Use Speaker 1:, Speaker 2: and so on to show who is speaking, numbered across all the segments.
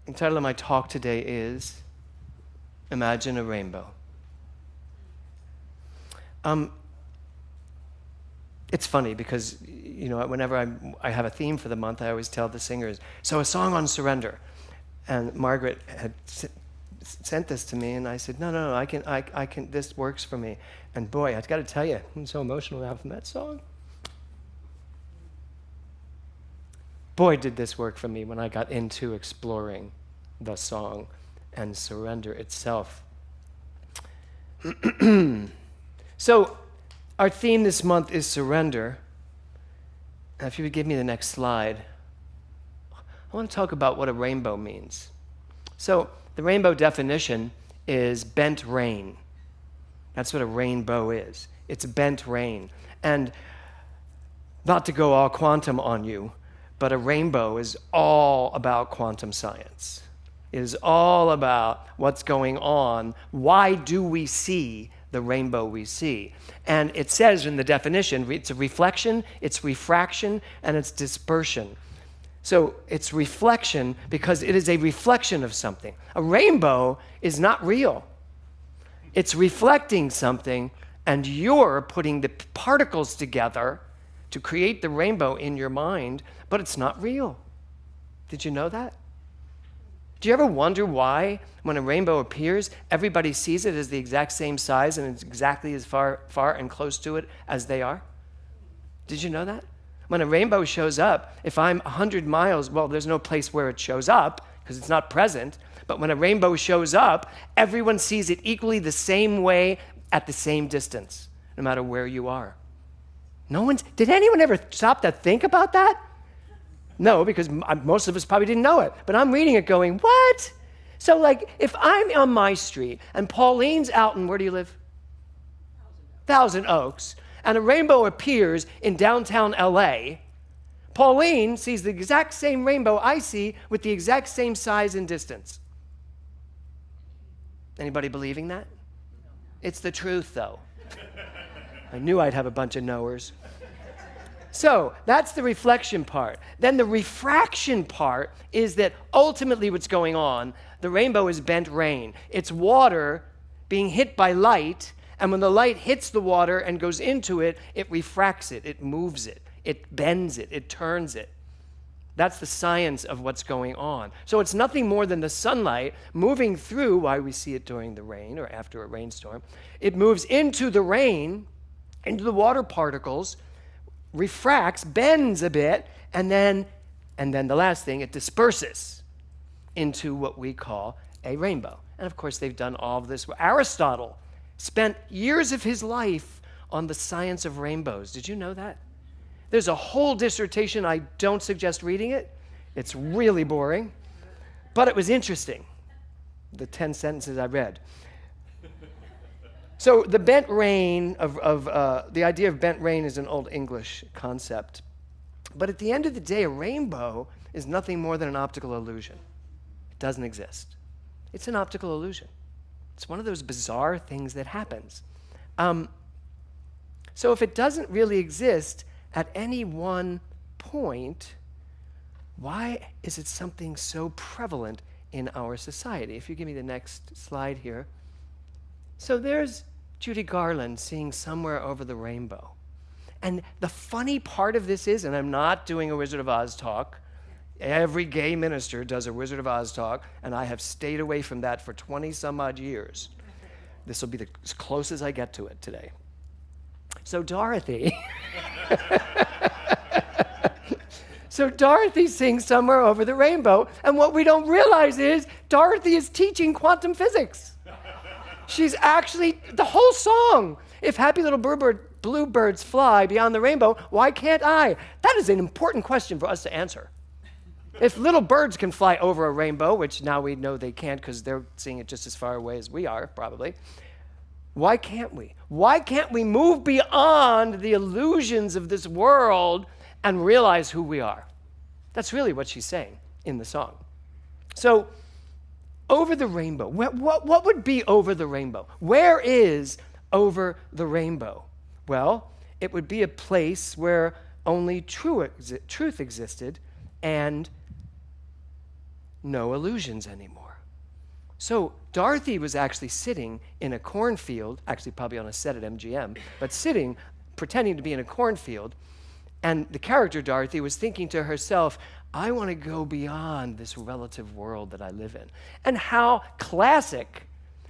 Speaker 1: The title of my talk today is Imagine a Rainbow. It's funny because, whenever I have a theme for the month, I always tell the singers, so a song on surrender. And Margaret had sent this to me, and I said, no, I can, this works for me. And boy, I've got to tell you, I'm so emotional now from that song. Boy, did this work for me when I got into exploring the song and surrender itself. So, our theme this month is surrender. Now, if you would give me the next slide, I want to talk about what a rainbow means. So, the rainbow definition is bent rain. That's what a rainbow is. It's bent rain. And not to go all quantum on you, but a rainbow is all about quantum science. It is all about what's going on. Why do we see the rainbow we see? And it says in the definition, it's a reflection, it's refraction, and it's dispersion. So it's reflection because it is a reflection of something. A rainbow is not real. It's reflecting something, and you're putting the particles together to create the rainbow in your mind, but it's not real. Did you know that? Do you ever wonder why, when a rainbow appears, everybody sees it as the exact same size and it's exactly as far and close to it as they are? Did you know that? When a rainbow shows up, if I'm 100 miles, well, there's no place where it shows up because it's not present, but when a rainbow shows up, everyone sees it equally the same way at the same distance, no matter where you are. Did anyone ever stop to think about that? No, because most of us probably didn't know it. But I'm reading it going, what? So if I'm on my street and Pauline's out in, where do you live? Thousand Oaks. And a rainbow appears in downtown LA, Pauline sees the exact same rainbow I see with the exact same size and distance. Anybody believing that? It's the truth, though. I knew I'd have a bunch of knowers. So that's the reflection part. Then the refraction part is that ultimately what's going on, the rainbow is bent rain. It's water being hit by light, and when the light hits the water and goes into it, it refracts it, it moves it, it bends it, it turns it. That's the science of what's going on. So it's nothing more than the sunlight moving through, why we see it during the rain or after a rainstorm. It moves into the rain, into the water particles, refracts, bends a bit, and then the last thing, it disperses into what we call a rainbow. And of course, they've done all of this. Aristotle spent years of his life on the science of rainbows. Did you know that? There's a whole dissertation. I don't suggest reading it. It's really boring, but it was interesting, the 10 sentences I read. So the bent rain the idea of bent rain is an old English concept. But at the end of the day, a rainbow is nothing more than an optical illusion. It doesn't exist. It's an optical illusion. It's one of those bizarre things that happens. So if it doesn't really exist at any one point, why is it something so prevalent in our society? If you give me the next slide here. So there's Judy Garland singing Somewhere Over the Rainbow. And the funny part of this is, and I'm not doing a Wizard of Oz talk, every gay minister does a Wizard of Oz talk, and I have stayed away from that for 20 some odd years. This will be as close as I get to it today. So Dorothy, Dorothy sings Somewhere Over the Rainbow, and what we don't realize is Dorothy is teaching quantum physics. She's actually, the whole song, if happy little bluebirds fly beyond the rainbow, why can't I? That is an important question for us to answer. If little birds can fly over a rainbow, which now we know they can't because they're seeing it just as far away as we are, probably, why can't we? Why can't we move beyond the illusions of this world and realize who we are? That's really what she's saying in the song. So, over the rainbow. What would be over the rainbow? Where is over the rainbow? Well, it would be a place where only truth existed and no illusions anymore. So Dorothy was actually sitting in a cornfield, actually probably on a set at MGM, but sitting, pretending to be in a cornfield, and the character Dorothy was thinking to herself, I want to go beyond this relative world that I live in. And how classic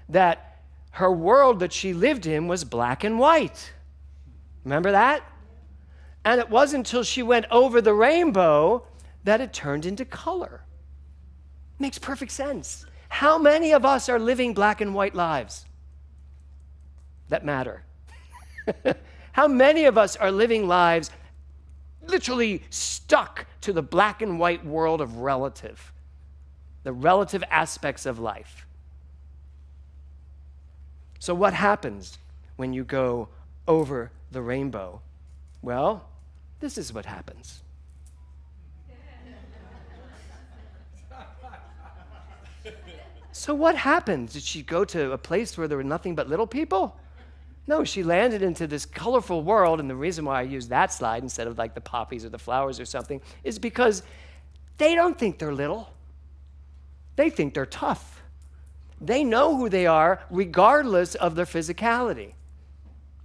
Speaker 1: that her world that she lived in was black and white. Remember that? And it wasn't until she went over the rainbow that it turned into color. Makes perfect sense. How many of us are living black and white lives that matter? How many of us are living lives literally stuck to the black and white world of relative, the relative aspects of life? So what happens when you go over the rainbow? Well, this is what happens. So what happened? Did she go to a place where there were nothing but little people? No, she landed into this colorful world, and the reason why I use that slide instead of like the poppies or the flowers or something is because they don't think they're little. They think they're tough. They know who they are regardless of their physicality.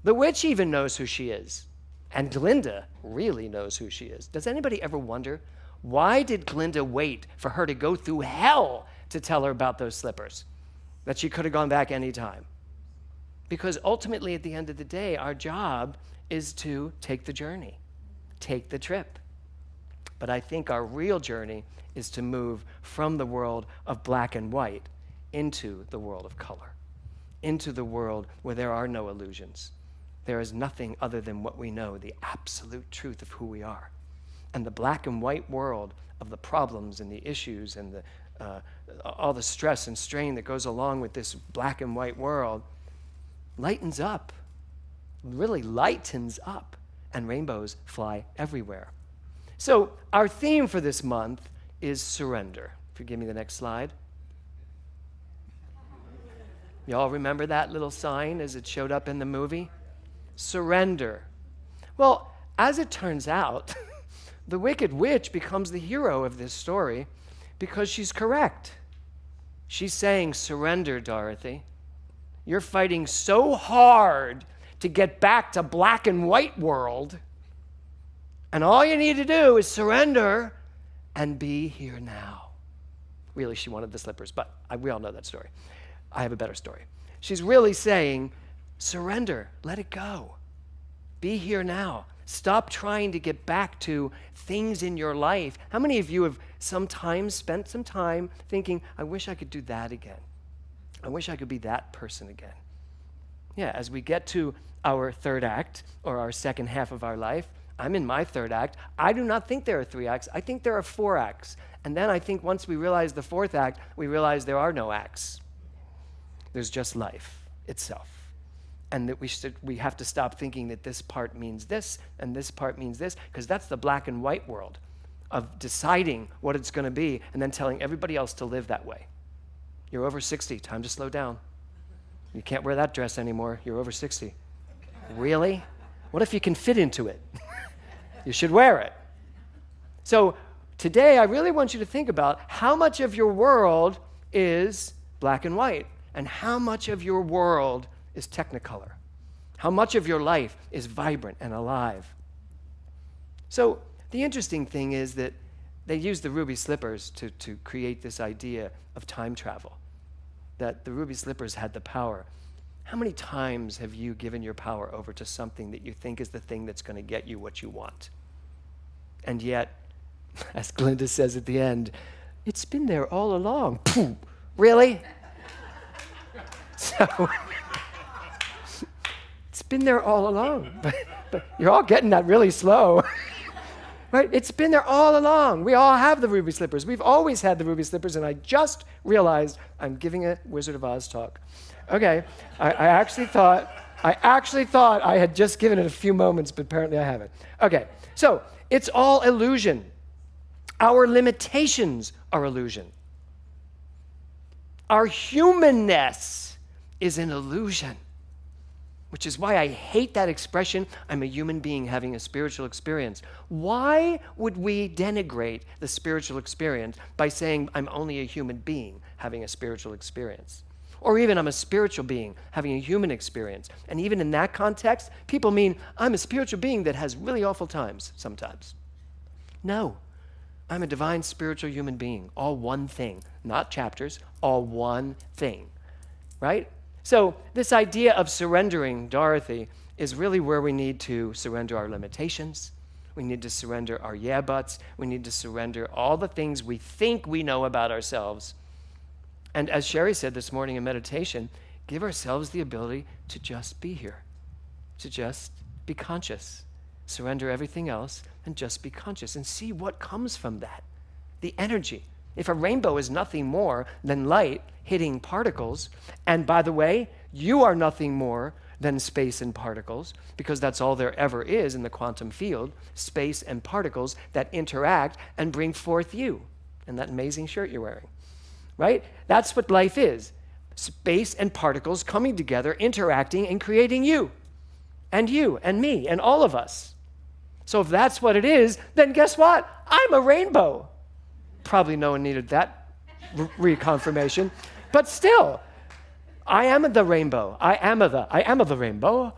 Speaker 1: The witch even knows who she is, and Glinda really knows who she is. Does anybody ever wonder, why did Glinda wait for her to go through hell to tell her about those slippers, that she could have gone back any time? Because ultimately, at the end of the day, our job is to take the journey, take the trip. But I think our real journey is to move from the world of black and white into the world of color, into the world where there are no illusions. There is nothing other than what we know, the absolute truth of who we are. And the black and white world of the problems and the issues and all the stress and strain that goes along with this black and white world lightens up, really lightens up, and rainbows fly everywhere. So our theme for this month is surrender. If you give me the next slide. Y'all remember that little sign as it showed up in the movie? Surrender. Well, as it turns out, the Wicked Witch becomes the hero of this story because she's correct. She's saying, surrender, Dorothy. You're fighting so hard to get back to black and white world, and all you need to do is surrender and be here now. Really, she wanted the slippers, but we all know that story. I have a better story. She's really saying, surrender, let it go. Be here now. Stop trying to get back to things in your life. How many of you have sometimes spent some time thinking, I wish I could do that again? I wish I could be that person again. Yeah, as we get to our third act, or our second half of our life, I'm in my third act. I do not think there are 3 acts. I think there are 4 acts. And then I think once we realize the 4th act, we realize there are no acts. There's just life itself. And that we have to stop thinking that this part means this and this part means this, because that's the black and white world of deciding what it's going to be and then telling everybody else to live that way. You're over 60, time to slow down. You can't wear that dress anymore, you're over 60. Really? What if you can fit into it? You should wear it. So today, I really want you to think about how much of your world is black and white and how much of your world is technicolor. How much of your life is vibrant and alive. So the interesting thing is that they used the ruby slippers to create this idea of time travel, that the ruby slippers had the power. How many times have you given your power over to something that you think is the thing that's going to get you what you want? And yet, as Glinda says at the end, it's been there all along. Pooh, really? So, it's been there all along. But you're all getting that really slow. Right? It's been there all along. We all have the ruby slippers. We've always had the ruby slippers, and I just realized I'm giving a Wizard of Oz talk. Okay, I actually thought I had just given it a few moments, but apparently I haven't. Okay, so it's all illusion. Our limitations are illusion. Our humanness is an illusion. which is why I hate that expression, I'm a human being having a spiritual experience. Why would we denigrate the spiritual experience by saying I'm only a human being having a spiritual experience? Or even I'm a spiritual being having a human experience. And even in that context, people mean I'm a spiritual being that has really awful times sometimes. No, I'm a divine spiritual human being, all one thing, not chapters, all one thing, right? So this idea of surrendering Dorothy is really where we need to surrender our limitations. We need to surrender our yeah buts. We need to surrender all the things we think we know about ourselves. And as Sherry said this morning in meditation, give ourselves the ability to just be here, to just be conscious. Surrender everything else and just be conscious and see what comes from that. The energy. If a rainbow is nothing more than light hitting particles, and by the way, you are nothing more than space and particles, because that's all there ever is in the quantum field, space and particles that interact and bring forth you, and that amazing shirt you're wearing, right? That's what life is. Space and particles coming together, interacting and creating you and me and all of us. So if that's what it is, then guess what? I'm a rainbow. Probably no one needed that reconfirmation, but still, I am the rainbow. I am of the rainbow.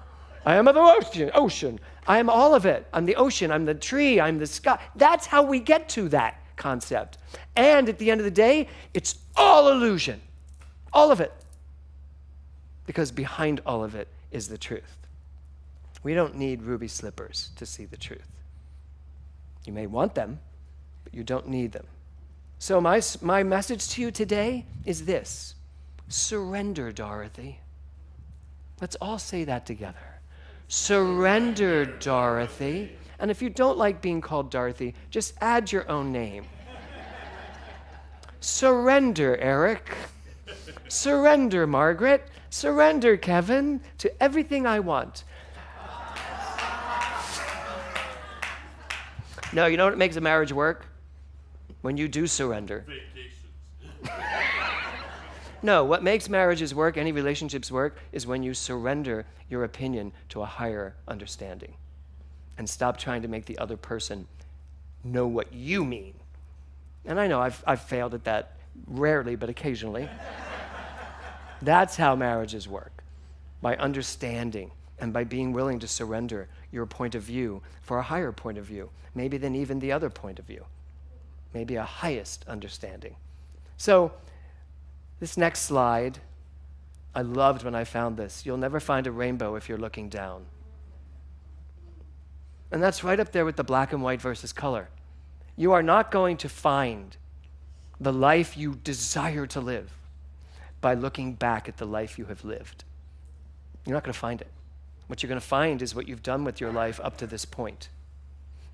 Speaker 1: I am of the ocean. I am all of it. I'm the ocean. I'm the tree. I'm the sky. That's how we get to that concept. And at the end of the day, it's all illusion. All of it. Because behind all of it is the truth. We don't need ruby slippers to see the truth. You may want them, but you don't need them. So my message to you today is this. Surrender, Dorothy. Let's all say that together. Surrender, Dorothy. And if you don't like being called Dorothy, just add your own name. Surrender, Eric. Surrender, Margaret. Surrender, Kevin, to everything I want. No, you know what makes a marriage work? When you do surrender. No, what makes marriages work, any relationships work, is when you surrender your opinion to a higher understanding and stop trying to make the other person know what you mean. And I know I've failed at that rarely, but occasionally. That's how marriages work, by understanding and by being willing to surrender your point of view for a higher point of view, maybe than even the other point of view, maybe a highest understanding. So this next slide, I loved when I found this. You'll never find a rainbow if you're looking down. And that's right up there with the black and white versus color. You are not going to find the life you desire to live by looking back at the life you have lived. You're not going to find it. What you're going to find is what you've done with your life up to this point.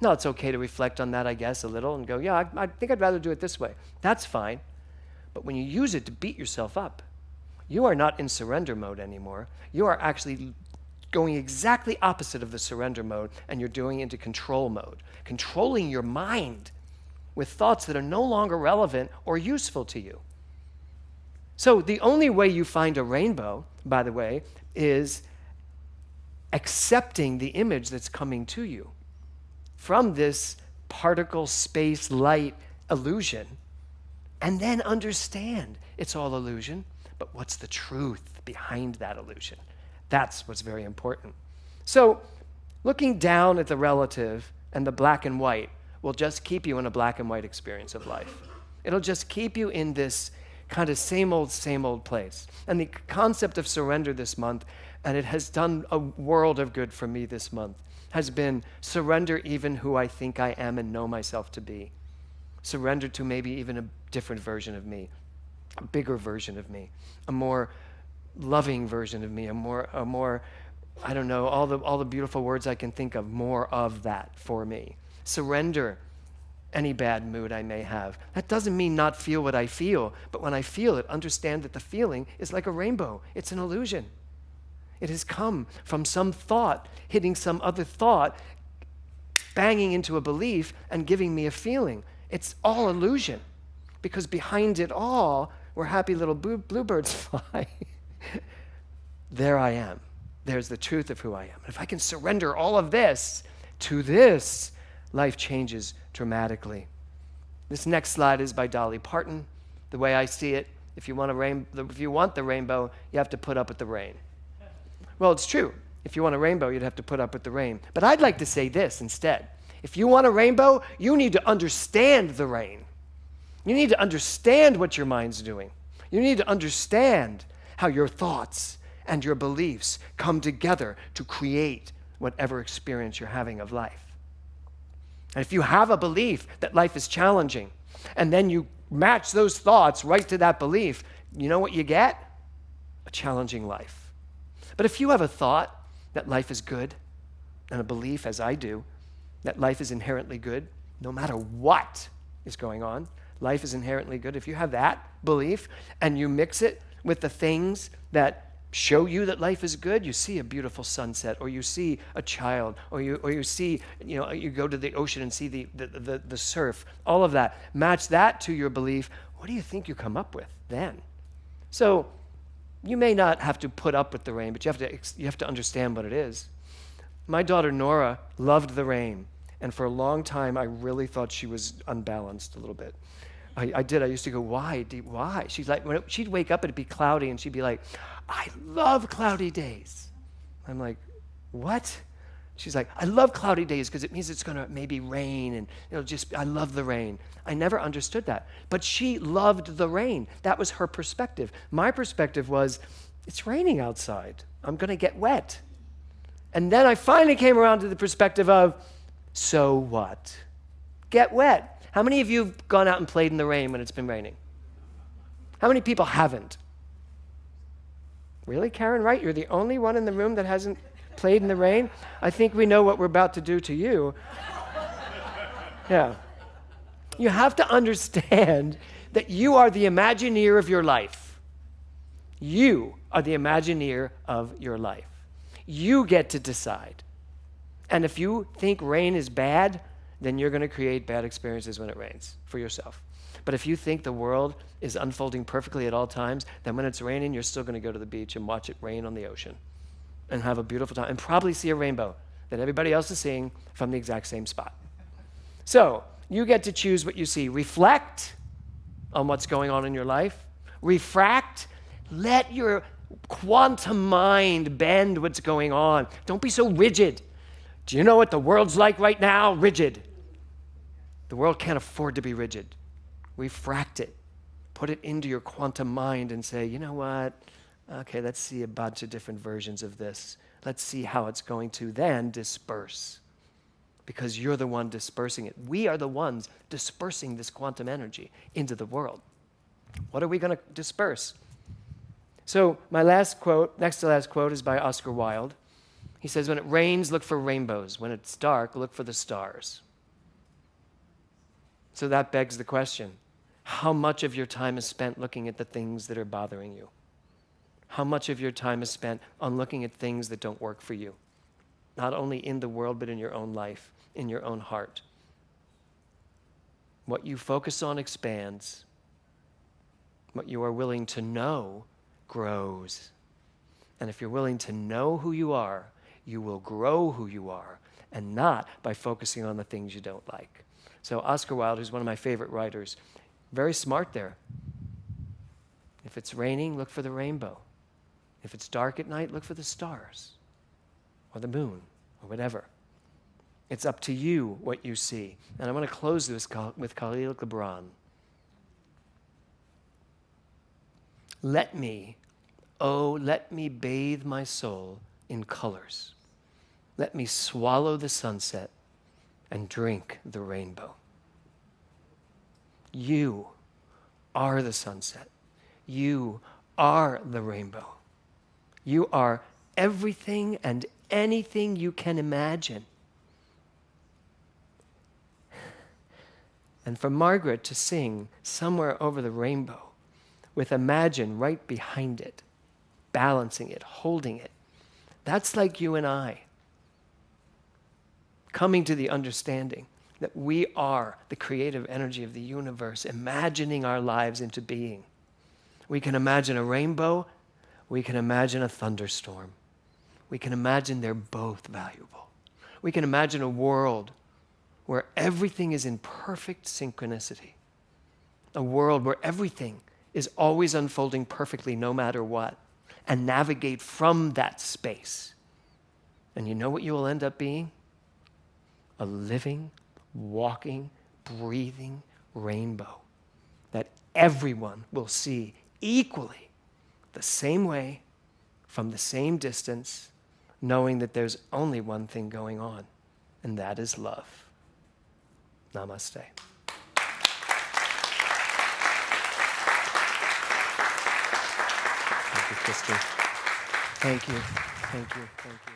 Speaker 1: Now, it's okay to reflect on that, I guess, a little and go, yeah, I think I'd rather do it this way. That's fine. But when you use it to beat yourself up, you are not in surrender mode anymore. You are actually going exactly opposite of the surrender mode, and you're doing into control mode, controlling your mind with thoughts that are no longer relevant or useful to you. So the only way you find a rainbow, by the way, is accepting the image that's coming to you from this particle, space, light illusion, and then understand it's all illusion, but what's the truth behind that illusion? That's what's very important. So looking down at the relative and the black and white will just keep you in a black and white experience of life. It'll just keep you in this kind of same old place. And the concept of surrender this month, and it has done a world of good for me this month, has been surrender even who I think I am and know myself to be. Surrender to maybe even a different version of me, a bigger version of me, a more loving version of me, a more, I don't know, all the beautiful words I can think of, more of that for me. Surrender any bad mood I may have. That doesn't mean not feel what I feel, but when I feel it, understand that the feeling is like a rainbow. It's an illusion. It has come from some thought hitting some other thought, banging into a belief and giving me a feeling. It's all illusion, because behind it all, where happy little bluebirds fly, there I am. there's the truth of who I am. And if I can surrender all of this to this, life changes dramatically. This next slide is by Dolly Parton. The way I see it, if you want the rainbow, you have to put up with the rain. Well, it's true. If you want a rainbow, you'd have to put up with the rain. But I'd like to say this instead. If you want a rainbow, you need to understand the rain. You need to understand what your mind's doing. You need to understand how your thoughts and your beliefs come together to create whatever experience you're having of life. And if you have a belief that life is challenging, and then you match those thoughts right to that belief, you know what you get? A challenging life. But if you have a thought that life is good, and a belief, as I do, that life is inherently good, no matter what is going on, life is inherently good. If you have that belief and you mix it with the things that show you that life is good, you see a beautiful sunset, or you see a child, or you see, you go to the ocean and see the surf, all of that. Match that to your belief. What do you think you come up with then? So you may not have to put up with the rain, but you have to understand what it is. My daughter Nora loved the rain, and for a long time I really thought she was unbalanced a little bit. I did. I used to go, why? Why? She's like, she'd wake up and it'd be cloudy, and she'd be like, I love cloudy days. I'm like, what? She's like, I love cloudy days because it means it's going to maybe rain, and I love the rain. I never understood that. But she loved the rain. That was her perspective. My perspective was, it's raining outside. I'm going to get wet. And then I finally came around to the perspective of, so what? Get wet. How many of you have gone out and played in the rain when it's been raining? How many people haven't? Really, Karen, right? You're the only one in the room that hasn't played in the rain? I think we know what we're about to do to you. Yeah. You have to understand that you are the Imagineer of your life. You are the Imagineer of your life. You get to decide. And if you think rain is bad, then you're going to create bad experiences when it rains for yourself. But if you think the world is unfolding perfectly at all times, then when it's raining, you're still going to go to the beach and watch it rain on the ocean and have a beautiful time and probably see a rainbow that everybody else is seeing from the exact same spot. So you get to choose what you see. Reflect on what's going on in your life. Refract. Let your quantum mind bend what's going on. Don't be so rigid. Do you know what the world's like right now? Rigid. The world can't afford to be rigid. Refract it. Put it into your quantum mind and say, you know what? Okay, let's see a bunch of different versions of this. Let's see how it's going to then disperse. Because you're the one dispersing it. We are the ones dispersing this quantum energy into the world. What are we going to disperse? So my next to last quote is by Oscar Wilde. He says, when it rains, look for rainbows. When it's dark, look for the stars. So that begs the question, how much of your time is spent looking at the things that are bothering you? How much of your time is spent on looking at things that don't work for you? Not only in the world, but in your own life, in your own heart. What you focus on expands. What you are willing to know grows. And if you're willing to know who you are, you will grow who you are, and not by focusing on the things you don't like. So Oscar Wilde, who's one of my favorite writers, very smart there. If it's raining, look for the rainbow. If it's dark at night, look for the stars or the moon or whatever. It's up to you what you see. And I want to close this with Khalil Gibran. Let me bathe my soul in colors. Let me swallow the sunset and drink the rainbow. You are the sunset. You are the rainbow. You are everything and anything you can imagine. And for Margaret to sing Somewhere Over the Rainbow with Imagine right behind it, balancing it, holding it, that's like you and I coming to the understanding that we are the creative energy of the universe, imagining our lives into being. We can imagine a rainbow. We can imagine a thunderstorm. we can imagine they're both valuable. We can imagine a world where everything is in perfect synchronicity, a world where everything is always unfolding perfectly no matter what, and navigate from that space. And you know what you will end up being? A living, walking, breathing rainbow that everyone will see equally, the same way, from the same distance, knowing that there's only one thing going on, and that is love. Namaste. Thank you, Christy. Thank you. Thank you. Thank you.